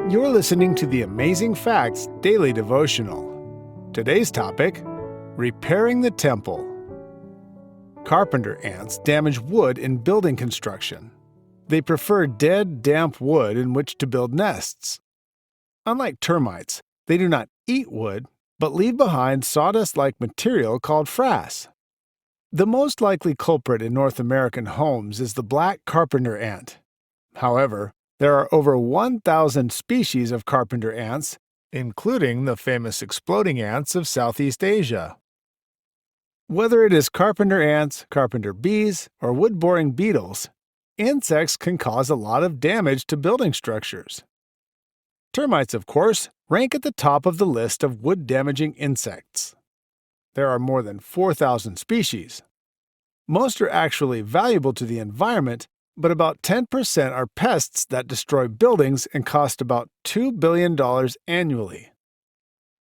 You're listening to the Amazing Facts Daily Devotional. Today's topic, repairing the temple. Carpenter ants damage wood in building construction. They prefer dead, damp wood in which to build nests. Unlike termites, they do not eat wood, but leave behind sawdust-like material called frass. The most likely culprit in North American homes is the black carpenter ant. However, there are over 1,000 species of carpenter ants, including the famous exploding ants of Southeast Asia. Whether it is carpenter ants, carpenter bees, or wood-boring beetles, insects can cause a lot of damage to building structures. Termites, of course, rank at the top of the list of wood-damaging insects. There are more than 4,000 species. Most are actually valuable to the environment, but about 10% are pests that destroy buildings and cost about $2 billion annually.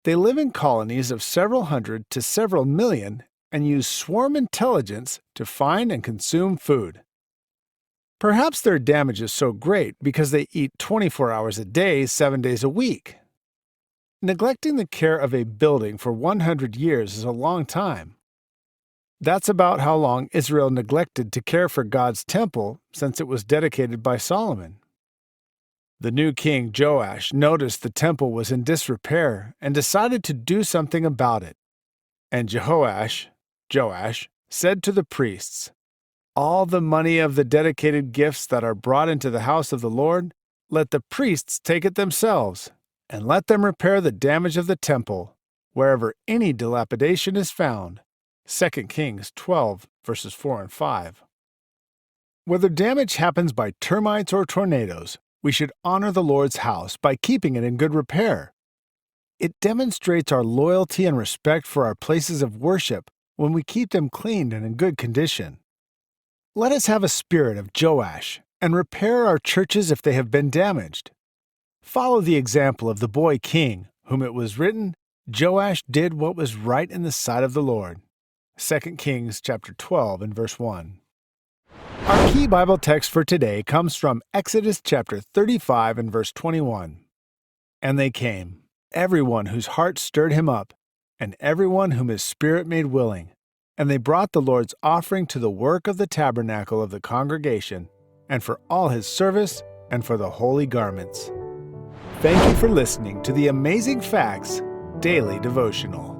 They live in colonies of several hundred to several million and use swarm intelligence to find and consume food. Perhaps their damage is so great because they eat 24 hours a day, 7 days a week. Neglecting the care of a building for 100 years is a long time. That's about how long Israel neglected to care for God's temple since it was dedicated by Solomon. The new king Joash noticed the temple was in disrepair and decided to do something about it. And Joash, said to the priests, "All the money of the dedicated gifts that are brought into the house of the Lord, let the priests take it themselves, and let them repair the damage of the temple, wherever any dilapidation is found." 2 Kings 12, verses 4 and 5. Whether damage happens by termites or tornadoes, we should honor the Lord's house by keeping it in good repair. It demonstrates our loyalty and respect for our places of worship when we keep them cleaned and in good condition. Let us have a spirit of Joash and repair our churches if they have been damaged. Follow the example of the boy king, whom it was written, Joash did what was right in the sight of the Lord. 2 Kings chapter 12 and verse 1. Our key Bible text for today comes from Exodus chapter 35 and verse 21. And they came, everyone whose heart stirred him up, and everyone whom his spirit made willing. And they brought the Lord's offering to the work of the tabernacle of the congregation, and for all his service, and for the holy garments. Thank you for listening to the Amazing Facts Daily Devotional.